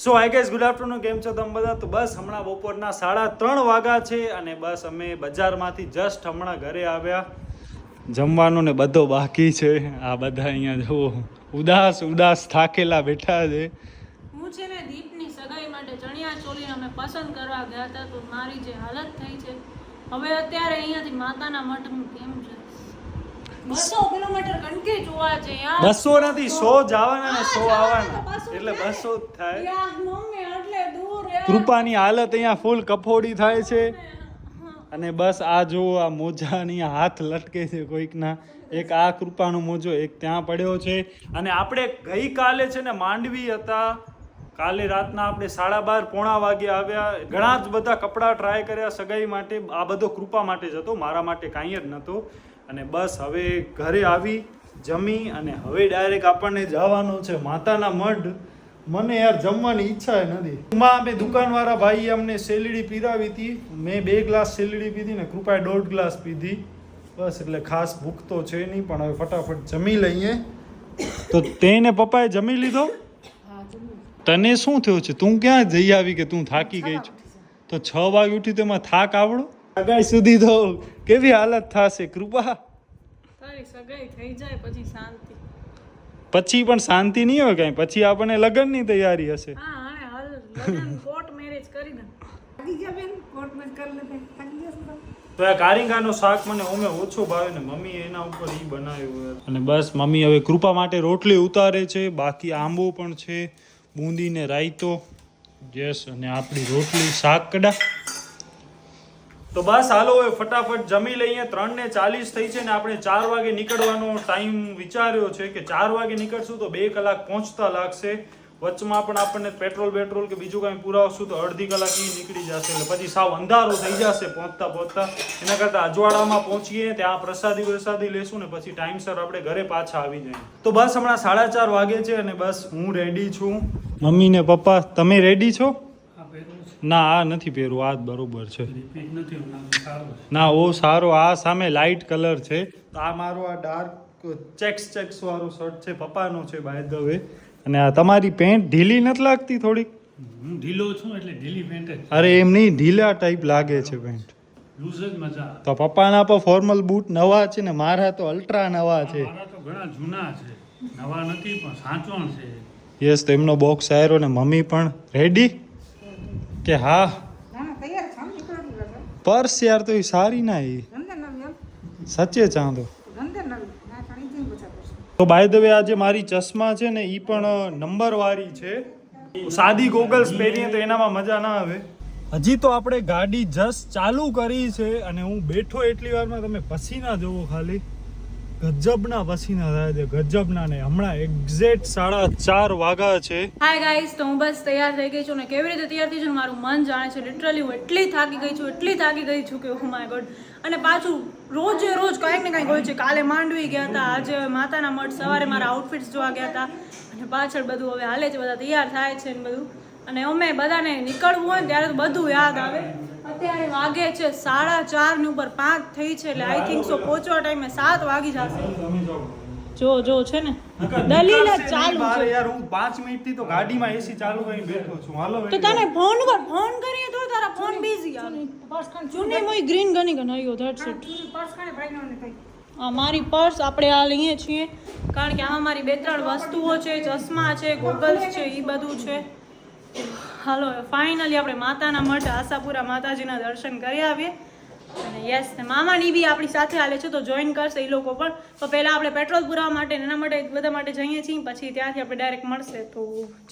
સો hi guys, good afternoon. કેમ છો તમે બધા? તો બસ હમણાં બપોરના 3:30 વાગ્યા છે અને બસ અમે બજારમાંથી જસ્ટ હમણાં ઘરે આવ્યા. જમવાનું ને બધો બાકી છે. આ બધા અહીંયા જુઓ ઉદાસ ઉદાસ થાકેલા બેઠા છે. હું છે ને દીપની સગાઈ માટે ચણિયા ચોલી અમે પસંદ કરવા ગયા હતા, તો મારી જે હાલત થઈ છે હવે અત્યારે અહીંયાથી માતાના મઠનું કેમ છે 200 કિલોમીટર કણકે જોવા છે યાર. 200 નથી, 100 જવાના ને 100 આવવાના, એટલે 200 જ થાય. યાર મમ્મી એટલે દૂર યાર. કૃપાની હાલત અહીંયા ફૂલ કફોડી થાય છે. અને બસ આ જુઓ, આ મોજાની હાથ લટકે છે કોઈકના. એક આ કૃપાનો મોજો, એક ત્યાં પડ્યો છે. અને આપણે ગઈકાલે છે ને માંડવી હતા. કાલે રાતના આપણે 12:30 પોણા વાગે આવ્યા. ઘણા જ બધા કપડાં ટ્રાય કર્યા સગાઈ માટે. આ બધો કૃપા માટે જ હતો, મારા માટે કાંઈ જ નહોતો. અને બસ હવે ઘરે આવી જમી અને હવે ડાયરેક્ટ આપણને જવાનું છે માતાના મઢ. મને યાર જમવાની ઈચ્છા નથી. અમે દુકાનવાળા ભાઈએ અમને શેલડી પીરાવી હતી. મેં 2 ગ્લાસ શેલડી પીધી ને કૃપાએ 1.5 ગ્લાસ પીધી. બસ એટલે ખાસ ભૂખ તો છે નહીં, પણ હવે ફટાફટ જમી લઈએ. તો તેને પપ્પાએ જમી લીધો? તને શું થયું છે? તું ક્યાં જઈ આવી કે તું થાકી ગઈ છે? તો 6 વાગે ઉઠી તો એમાં થાક આવડો? સગાઈ સુધી તો કેવી હાલત થશે કૃપા? તારી સગાઈ થઈ જાય પછી શાંતિ. પછી પણ શાંતિ નહીં હોય કાંઈ. પછી આપણને લગ્નની તૈયારી હશે. હા અને હાલ લગ્ન કોર્ટ મેરેજ કરી દે. તો આ કારિંગાનો શાક મને ઓમે ઓછો ભાવે ને મમ્મી એના ઉપર ઈ બનાવ્યું. અને બસ મમ્મી હવે કૃપા માટે રોટલી ઉતારે છે. બાકી આંબો પણ છે, બૂંદી ને રાયતો. યસ, અને આપણી રોટલી શાક કડા. તો બસ હાલો હવે ફટાફટ જમી લઈએ. 3:40 થઈ છે ને આપણે 4 વાગે નીકળવાનો ટાઈમ વિચાર્યો છે કે 4 વાગે નીકળશું તો 2 કલાક પહોંચતા લાગશે. વચમાં પણ આપણને પેટ્રોલ કે બીજું કાંઈ પુરાવશું તો અડધી કલાક નીકળી જશે. એટલે પછી સાવ અંધારો થઈ જશે પહોંચતા. એના કરતાં અજવાળામાં પહોંચીએ, ત્યાં પ્રસાદી લેશું ને પછી ટાઈમસર આપણે ઘરે પાછા આવી જઈએ. તો બસ હમણાં 4:30 વાગે છે અને બસ હું રેડી છું. મમ્મી ને પપ્પા તમે રેડી છો? ના, આ નથી પહેરવું, આ જ બરોબર છે. ના ઓ સારો, આ સામે લાઇટ કલર છે. તો આ મારો આ ડાર્ક ચેક્સ વાળો શર્ટ છે, પપ્પાનો છે બાય ધ વે. અને આ તમારી પેન્ટ ઢીલી નથી લાગતી થોડીક? હું ઢીલો છું એટલે ઢીલી પેન્ટ જ. અરે એમ નહીં, ઢીલા ટાઈપ લાગે છે પેન્ટ. લૂઝ જ મજા. તો પપ્પાના પર ફોર્મલ બૂટ નવા છે ને મારા તો અલ્ટ્રા નવા છે. મારા તો ઘણા જૂના છે, નવા નથી પણ સાચવણ છે. યસ, તો એમનો બોક્સ આવ્યો ને મમ્મી પણ રેડી કે હા? પર્સ યાર તો એ સારી ના, એ સચે ચાંદો. તો બાય ધ વે આજે મારી ચશ્મા છે ને એ પણ નંબર વાળી છે. સાદી ગોગલ્સ પહેરીએ તો એનામાં મજા ના આવે. હજી તો આપણે ગાડી જસ્ટ ચાલુ કરી છે અને હું બેઠો એટલી વારમાં તમે પસીના જોવો ખાલી. ગજબના પસીના થાય છે, ગજબના. ને હમણાં એક્ઝેક્ટ 4:30 વાગ્યા છે. હાય ગાઈસ, તો હું બસ તૈયાર થઈ ગઈ છું ને કેવી રીતે તૈયાર થઈ છું મારું મન જાણે છે. લિટરલી હું એટલી થાકી ગઈ છું કે ઓ માય ગોડ. અને પાછું રોજ કાંઈક ને કાંઈક હોય છે. કાલે માંડવી ગયા હતા, આજે માતાના મઠ, સવારે મારા આઉટફિટ્સ જોવા ગયા હતા અને પાછળ બધું હવે હાલે છે, બધા તૈયાર થાય છે ને બધું. અને અમે બધાને નીકળવું હોય ને ત્યારે તો બધું યાદ આવે. અત્યારે વાગે છે 4:30 ની ઉપર 5 થઈ છે, એટલે આઈ થિંક સો પહોંચવા ટાઈમે 7 વાગી જશે. જો છે ને દલીલ જ ચાલુ છે યાર. હું 5 મિનિટથી તો ગાડીમાં એસી ચાલુ કરીને બેઠો છું. હાલો તો તને ફોન કરીએ તો તારા ફોન બિઝી આવે. જૂની મોઈ ગ્રીન ગની ગનાયો ધેટ્સ ઇટ. મારી પર્સ આપણે આ લઈએ છીએ કારણ કે આ મારી 2-3 વસ્તુઓ છે, ચશ્મા છે, ગોગલ્સ છે, એ બધું છે. હાલો ફાઇનલી આપણે માતાના મઠ આશાપુરા માતાજીના દર્શન કરી આવીએ. અને યસ, ને મામાની બી આપણી સાથે હાલે છે તો જોઈન કરશે એ લોકો પણ. તો પહેલાં આપણે પેટ્રોલ પુરાવા માટે એના માટે બધા માટે જઈએ છીએ, પછી ત્યાંથી આપણે ડાયરેક્ટ મળશે. તો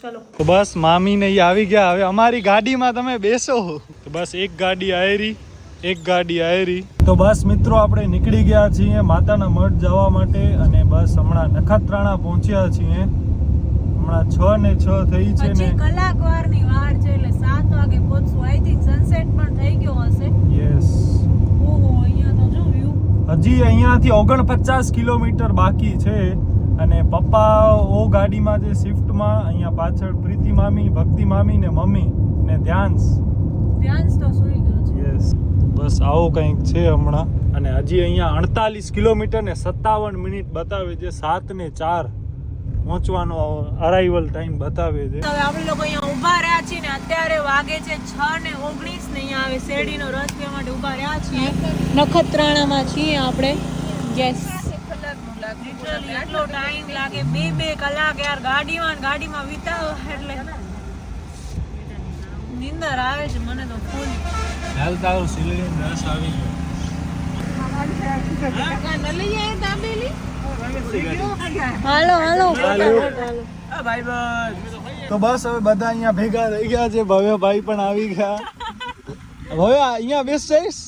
ચલો. તો બસ મામી ને આવી ગયા. હવે અમારી ગાડીમાં તમે બેસો. તો બસ એક ગાડી આયરી. તો બસ મિત્રો આપણે નીકળી ગયા છીએ માતાના મઠ જવા માટે. અને બસ હમણાં નખત્રાણા પહોંચ્યા છીએ. હમણાં 6:06 થઈ છે ને, કલાકવારની વાર છે એટલે 7 વાગે પહોંચશું. આઈ થિંક સનસેટ પણ થઈ ગયો હશે. યસ. ઓહો, અહીંયા તો જો વ્યૂ. હજી અહીંયાથી 49 કિલોમીટર બાકી છે. અને પપ્પા ઓ ગાડીમાં જે સ્વિફ્ટમાં, અહીંયા પાછળ પ્રીતિ મામી, ભક્તિ મામી ને મમ્મી ને ધ્યાન્સ તો સૂઈ ગયો છે. યસ, બસ આવો કંઈક છે હમણાં. અને હજી અહીંયા 48 કિલોમીટર ને 57 મિનિટ બતાવે છે. 7:04 પહોંચવાનો અરાઇવલ ટાઈમ બતાવે છે. હવે આપણે લોકો અહીંયા ઊભા રહ્યા છીએ ને અત્યારે વાગે છે 6:19 ને અહીંયા આવે શેરડીનો રસ પીવા માટે ઊભા રહ્યા છીએ. નખત્રાણામાં છીએ આપણે. યસ એટલો ટાઈમ લાગે 2 કલાક યાર ગાડીમાં વિતાવો એટલે નીંદર આવે છે મને તો ફૂલ. હાલ તારો શેરડીનો રસ આવી ગયો. હાલો તો બસ હવે બધા અહીંયા ભેગા થઈ ગયા છે. ભવ્યભાઈ પણ આવી ગયા. ભવ્ય અહીંયા બેસ જઈશ.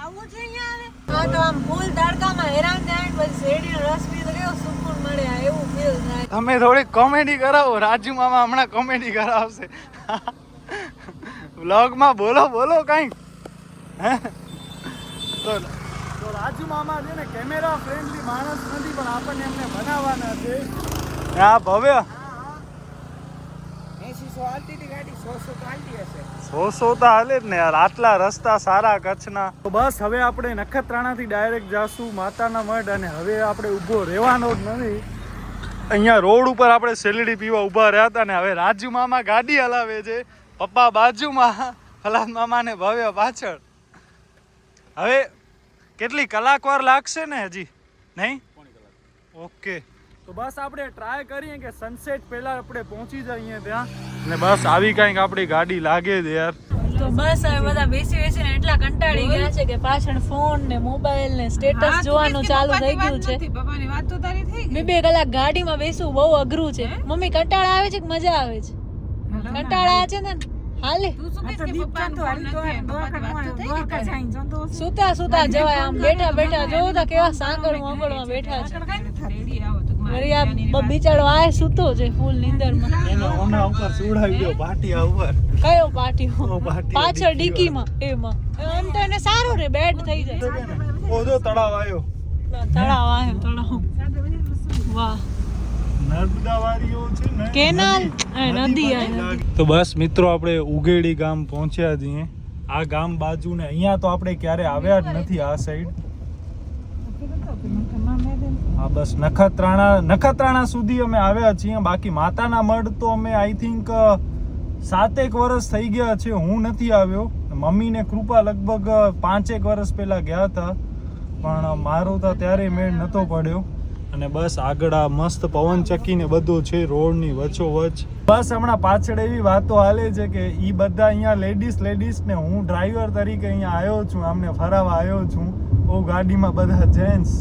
આવું છે અહીંયા તો આમ ફૂલ તડકામાં હેરાન થાય પછી શેરડીનો રસ પીએ તો કેવો સુકૂન મળે એવું ફીલ થાય. તમે થોડી કોમેડી કરાવો. રાજુ મામા હમણાં કોમેડી કરાવશે વ્લોગમાં. બોલો કંઈક. હે તો રાજુ મામા છે ને કેમેરા ફ્રેન્ડલી માણસ નથી પણ આપણને એમને બનાવવાના છે. હા ભવ્ય 100 તો હાલે જ ને યાર. આટલા રસ્તા સારા કચ્છના. તો બસ હવે આપણે નખત્રાણાથી ડાયરેક્ટ જાશું માતાના મઢ. અને હવે આપણે ઊભો રહેવાનો જ નથી. અહીંયા રોડ ઉપર આપણે શેરડી પીવા ઊભા રહ્યા હતા ને હવે રાજુ મામા ગાડી હલાવે છે. પપ્પા બાજુમાં, ફલાદ મામા ને ભવ્ય પાછળ. હવે કેટલી કલાક વાર લાગશે ને હજી નહીં? ઓકે તો બસ આપણે ટ્રાય કરીએ કે સનસેટ પહેલા આપણે પહોંચી જઈએ ત્યાં. ને બસ આવી કંઈક આપણી ગાડી લાગે છે યાર. તો બસ હવે બધા બેસીને એટલા કંટાળી ગયા છે કે પાછળ ફોન ને મોબાઈલ ને સ્ટેટસ જોવાનું ચાલુ થઈ ગયું છે. 2 કલાક ગાડીમાં બેસવું બહુ અઘરું છે. મમ્મી કંટાળા આવે છે કે મજા આવે છે? કંટાળા છે ને હાલે સુતા જવાય. આમ બેઠા જોઉં તો કેવા સાંકળ વાંકળમાં બેઠા છે. અરે આ બિચારો આ સૂતો છે ફૂલ નીંદરમાં. ઓના ઉપર સુડાવી ગયો પાટિયા ઉપર. કયો પાટિયો? પાછળ ડીકીમાં. એમાં આમ તો એને સારું રે બેડ થઈ જાય. ઓધો તળાવ આવ્યો. તળાવ વાહ નર્મદાવાળીઓ છે ને કેનાલ નદી આ. તો બસ મિત્રો આપણે ઉગેડી ગામ પહોંચ્યા છીએ. આ ગામ બાજુ ને અહીંયા તો આપણે ક્યારે આવ્યા જ નથી આ સાઈડ. હા બસ નખત્રાણા સુધી અમે આવ્યા છીએ. બાકી માતાના મઢ તો અમે આઈ થિંક 7 વર્ષ થઈ ગયા છે હું નથી આવ્યો. મમ્મીને કૃપા લગભગ 5 વર્ષ પહેલા ગયા હતા પણ મારો તો ત્યારે મેળ નહોતો પડ્યો. અને બસ આગળ આ મસ્ત પવન ચક્કી ને બધું છે રોડની વચ્ચોવચ્ચ. બસ હમણાં પાછળ એવી વાતો હાલે છે કે ઈ બધા અહીંયા લેડીઝ ને હું ડ્રાઈવર તરીકે અહીંયા આવ્યો છું, આમને ફરાવા આવ્યો છું. ઓ ગાડીમાં બધા જેન્ટ્સ.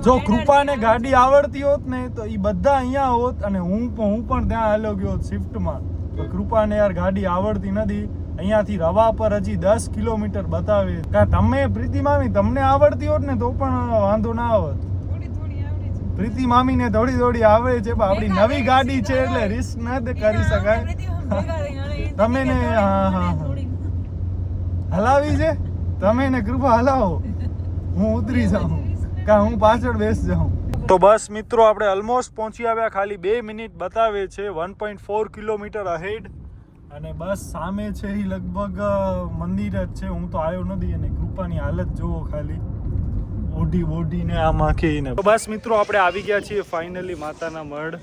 જો કૃપાને ગાડી આવડતી હોત ને તો ઈ બધા અહીંયા હોત અને હું પણ ત્યાં હાલ્યો ગયો શિફ્ટમાં. તો કૃપાને યાર ગાડી આવડતી નથી. અહીંયાથી રવા પર હજી 10 કિલોમીટર બતાવે. તમે પ્રીતિ મામી તમને આવડતી હોત ને તો પણ વાંધો ના આવત. પ્રીતિ મામી ને થોડી આવડે છે પણ આપણી નવી ગાડી છે એટલે રિસ્ક ન કરી શકાય. તમે ને હા હલાવી છે તમે ને કૃપા હલાવો, હું ઉતરી જાઉં કા હું પાછળ બેસ જાઉં. તો બસ મિત્રો આપણે ઓલમોસ્ટ પહોંચી આવ્યા. ખાલી 2 મિનિટ બતાવે છે. 1.4 કિલોમીટર અહેડ. અને બસ સામે છે એ લગભગ મંદિર જ છે. હું તો આવ્યો નથી અને કૃપાની હાલત જોવો ખાલી ઓઢીને આમ આખીને. તો બસ મિત્રો આપણે આવી ગયા છીએ ફાઇનલી માતાના મઢ.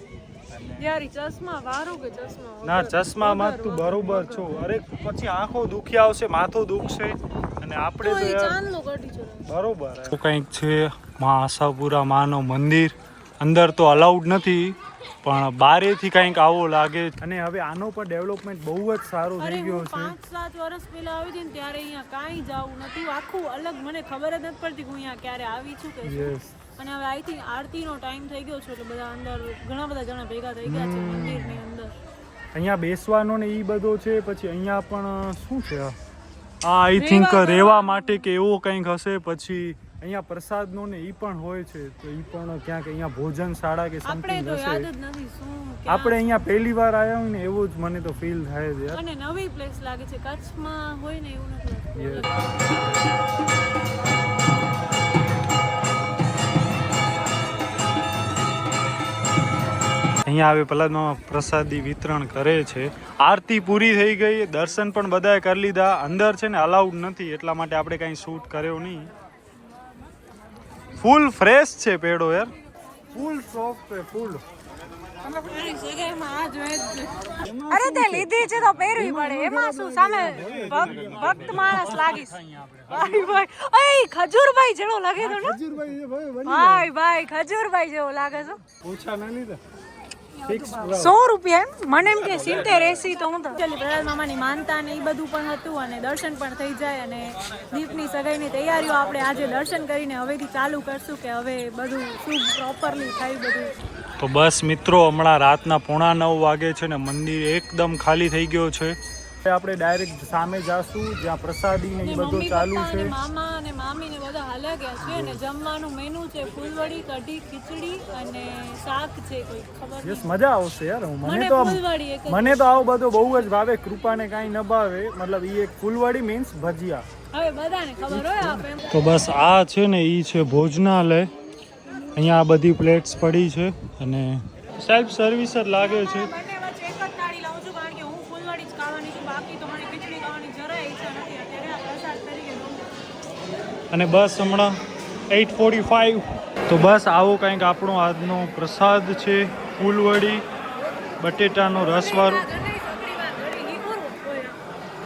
ના ચશ્મામાં તું બરોબર છો. અરે પછી આંખો દુખી આવશે, માથું દુખશે અને આપણે તો બરોબર. તો કંઈક છે મા આશાપુરા માનો મંદિર. અંદર તો અલાઉડ નથી પણ બારેથી કંઈક આવો લાગે. અને હવે આનો પણ ડેવલપમેન્ટ બહુ જ સારું થઈ ગયો છે. 5-7 વર્ષ પહેલા આવી હતી ને ત્યારે અહીંયા કાંઈ જવું નતું. આખું અલગ મને ખબર જ નથી પડતી કે હું અહીંયા ક્યારે આવી છું કે શું. અને હવે આઈ થિંક આરતીનો ટાઈમ થઈ ગયો છે એટલે બધા અંદર ઘણા બધા જણા ભેગા થઈ ગયા છે મંદિરની અંદર. અહીંયા બેસવાનો ને ઈ બધો છે. પછી અહીંયા પણ શું છે આ આઈ થિંક રહેવા માટે કે એવું કંઈક હશે. પછી અહીંયા પ્રસાદનો ને ઈ પણ હોય છે તો ઈ પણ ક્યાંક અહીંયા ભોજનશાળા કે સમથિંગ હશે. આપણે અહીંયા પહેલી વાર આવ્યા હોય ને એવું જ મને તો ફીલ થાય છે. અને નવી પ્લેસ લાગે છે. કચ્છમાં હોય ને એવું નથી. અહીંયા આવે પલાદમાં પ્રસાદી વિતરણ કરે છે. આરતી પૂરી થઈ ગઈ, દર્શન પણ બધાએ કરી લીધા. અંદર છે ને અલાઉડ નથી એટલા માટે આપણે કાંઈ શૂટ કર્યો નહીં. ફૂલ ફ્રેશ છે પેડો યાર. ફૂલ સોફ્ટ છે ફૂલ. અરે તે લીધી છે તો પહેરવી પડે, એમાં શું સામે ભક્ત માણસ લાગીશ. ભાઈ ભાઈ અય ખજૂરભાઈ જેવો લાગે તો ને ખજૂરભાઈ છે ભાઈ, ભાઈ ભાઈ ખજૂરભાઈ જેવો લાગે છે. ઓછા ના લીધા. 100 રૂપિયા એમ? મને એમ કે 70-80 તો હું તો પ્રહલાદ મામાની માનતા ને એ બધું પણ હતું અને દર્શન પણ થઈ જાય અને દીપની સગાઈની તૈયારીઓ આપણે આજે દર્શન કરીને હવેથી ચાલુ કરશું કે હવે બધું શુભ પ્રોપરલી થાય બધું. તો બસ મિત્રો હમણાં રાતના 8:45 વાગે છે ને મંદિર એકદમ ખાલી થઈ ગયો છે. આપણે ડાયરેક્ટ સામે જાશું જ્યાં પ્રસાદી ને એ બધું ચાલુ છે. મામા અને મામી ને બધા હાલ્યા ગયા છે અને જમવાનું મેનુ છે ફૂલવડી, કઢી, ખીચડી અને શાક છે કોઈ ખબર યસ મજા આવશે યાર. મને ફૂલવડી એક મને તો આવું બધું બહુ જ ભાવે. કૃપાને કાંઈ ન ભાવે, મતલબ એ એક ફૂલવડી મીન્સ ભજીયા. હવે બધાને ખબર હોય આપે. તો બસ આ છે ને એ છે ભોજનાલય. અહીંયા આ બધી પ્લેટ્સ પડી છે અને સેલ્ફ સર્વિસ જ લાગે છે. બંને વચ્ચે એક જ થાળી લાવું છું કારણ કે હું ફૂલવડી જ ખાવાની છું, બાકી તો મને ખીચડી ખાવાની જરાય ઈચ્છા નથી અત્યારે. આ પ્રસાદ તરીકે લઉં. અને બસ હમણાં 8:45. તો બસ આવો કંઈક આપણો આજનો પ્રસાદ છે. ફૂલવડી, બટેટાનો રસવાળો,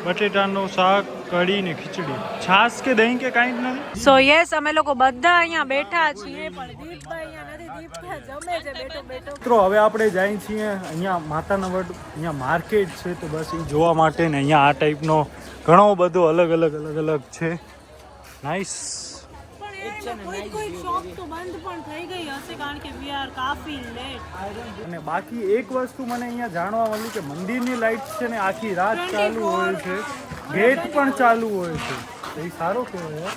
બટેટાનું શાક, કઢી ને ખીચડી. છાશ કે દહીં કે કાંઈ જ નથી. સો યસ અમે લોકો બધા અહીંયા બેઠા છીએ પણ દીપભાઈ અહીંયા નથી. દીપ ત્યાં જમે છે બેઠો બેઠો. મિત્રો હવે આપણે જઈએ છીએ અહીંયા માતાના વડ, અહીંયા માર્કેટ છે તો બસ એ જોવા માટે ને અહીંયા આ ટાઈપનો ઘણો બધો અલગ છે. નાઇસ. પણ કોઈ શોપ તો બંધ પણ થઈ ગઈ હશે કારણ કે વી આર કાફી લેટ. અને બાકી એક વસ્તુ મને અહીંયા જાણવા મળ્યું કે મંદિરની લાઇટ છે ને આખી રાત ચાલુ હોય છે, ગેટ પણ ચાલુ હોય છે. એ સારો કહેવાય.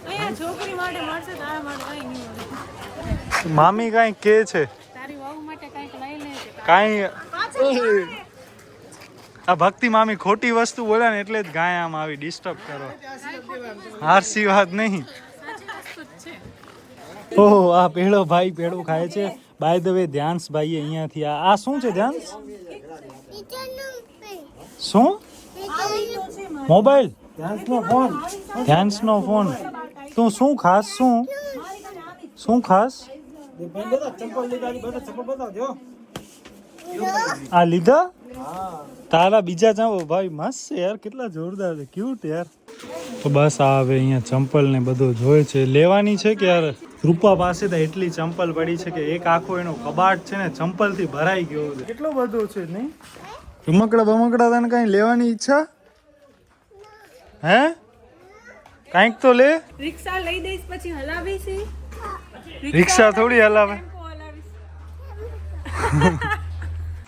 અહીંયા છોકરી માટે મળશે, તારા માટે કઈ નહીં મળે. મામી કાંઈ કે છે, તારી વહુ માટે કંઈક લઈ લેજે. કાંઈ આ ભક્તિ મામી ખોટી વસ્તુ બોલે ને એટલે જ ગાય આમ આવી ડિસ્ટર્બ કરો. હારસી વાત નહીં. ઓહો આ પેડો ભાઈ પેડો ખાય છે. બાય ધ વે ધ્યાન્સ ભાઈ અહીંયાથી આ શું છે ધ્યાન્સ? શું? મોબાઈલ? ધ્યાન્સનો ફોન. તું શું ખાસ? શું ખાસ? આ લીધા? તારા બીજા ચાવો ભાઈ મસ્ત છે યાર, કેટલા જોરદાર છે, ક્યુટ યાર. તો બસ આ હવે અહીંયા ચંપલ ને બધું જોયે છે, લેવાની છે કે યાર. રૂપા પાસે તો એટલી ચંપલ પડી છે કે એક આખો એનો કબાટ છે ને ચંપલ થી ભરાઈ ગયો છે. કેટલો બધો છે નહીં? રમકડા બમકડા તને કઈ લેવાની ઈચ્છા હે? કાંઈક તો લે. રિક્ષા લઈ દઈશ પછી હલાવીશ. રિક્ષા થોડી હલાવે.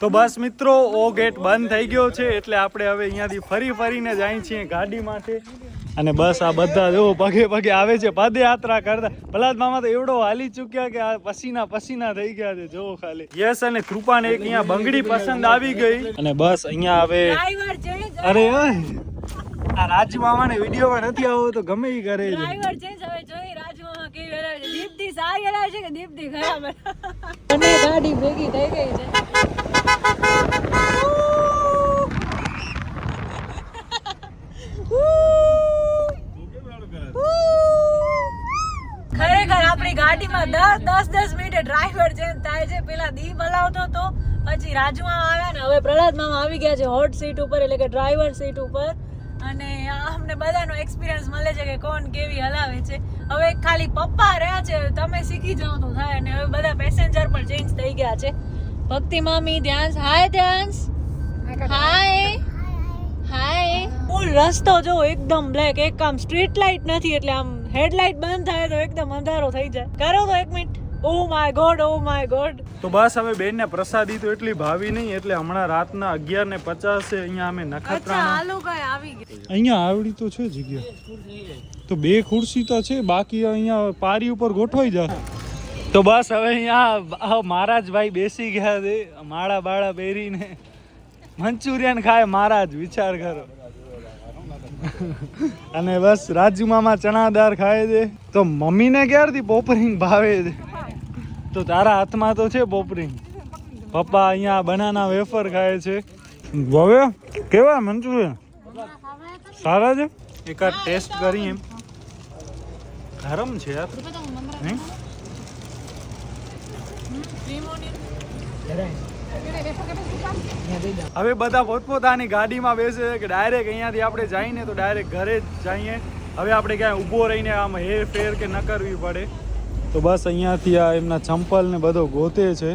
તો બસ મિત્રો ઓ ગેટ બંધ થઈ ગયો છે એટલે આપણે હવે અહીંયાથી ફરીને જઈએ છીએ ગાડી માટે. અને બસ આ બધા જો પગે આવે છે પદયાત્રા કરતા. પ્રહલાદ મામા તો એવડો હાલી ચૂક્યા કે આ પસીના થઈ ગયા છે જો ખાલી. યસ અને કૃપાને એક અહીંયા બંગડી પસંદ આવી ગઈ અને બસ અહીંયા હવે અરે આ રાજુ મામાને વિડીયોમાં નથી આવવો તો ગમે ઈ કરે છે. ડ્રાઈવર ચેન્જ હવે જોઈ રાજુ મામા કેવી હલાવે છે. દીપ્તિ સારી હલાવે છે કે દીપ્તિ ખરાબ? અને ગાડી ભેગી થઈ ગઈ છે. ખરેખર આપણી ગાડીમાં 10 મિનિટે ડ્રાઈવર ચેન્જ થાય છે. પેલા દીપ હલાવતો હતો, પછી રાજુ મામા આવ્યા ને હવે પ્રહલાદ મામા આવી ગયા છે હોટ સીટ ઉપર એટલે કે ડ્રાઈવર સીટ ઉપર. અને અમને બધાનો એક્સપિરિયન્સ મળે છે કે કોણ કેવી હલાવે છે. હવે ખાલી પપ્પા રહ્યા છે, તમે શીખી જાઓ તો થાય. અને હવે બધા પેસેન્જર પણ ચેન્જ થઈ ગયા છે. ભક્તિ મામી, ધ્યાન્સ, હાય ધ્યાન્સ, હાય ફૂલ રસ્તો જો એકદમ બ્લેક. એક આમ સ્ટ્રીટ લાઇટ નથી એટલે આમ હેડલાઇટ બંધ થાય તો એકદમ અંધારો થઈ જાય. કરો તો 1 મિનિટ. Oh my God. તો બસ હવે બેન ને પ્રસાદી તો એટલી ભાવી નહીં એટલે હમણાં રાતના 11:50 અહીંયા અમે નખત્રાણા. આલુ કઈ આવી ગઈ. અહીંયા આવડી તો છે જગ્યા, તો 2 ખુરશી તો છે, બાકી અહીંયા પારી ઉપર ગોઠવાઈ જાય. તો બસ હવે અહીંયા મહારાજ ભાઈ બેસી ગયા છે માળા બાળા પહેરીને. મંચુરિયન ખાય મહારાજ, વિચાર કરો. અને બસ રાજુ મામા ચણાદાર ખાય છે. તો મમ્મીને ક્યારથી પોપરિંગ ભાવે છે? તો તારા હાથમાં તો છે પોપરિંગ. પપ્પા અહીંયા બનાના વેફર ખાય છે. હવે કેવા મંચુરિયન? સારા છે? એક ટેસ્ટ કરી એમ. ગરમ છે યાર. હે હવે બધા પોતપોતાની ગાડીમાં બેસે છે કે ડાયરેક્ટ અહીંયાથી આપણે જઈને તો ડાયરેક્ટ ઘરે જ જઈએ. હવે આપણે ક્યાંય ઊભો રહીને આમ હેર ફેર કે ન કરવી પડે. તો બસ અહીંયાથી આ એમના ચંપલ ને બધો ગોતે છે.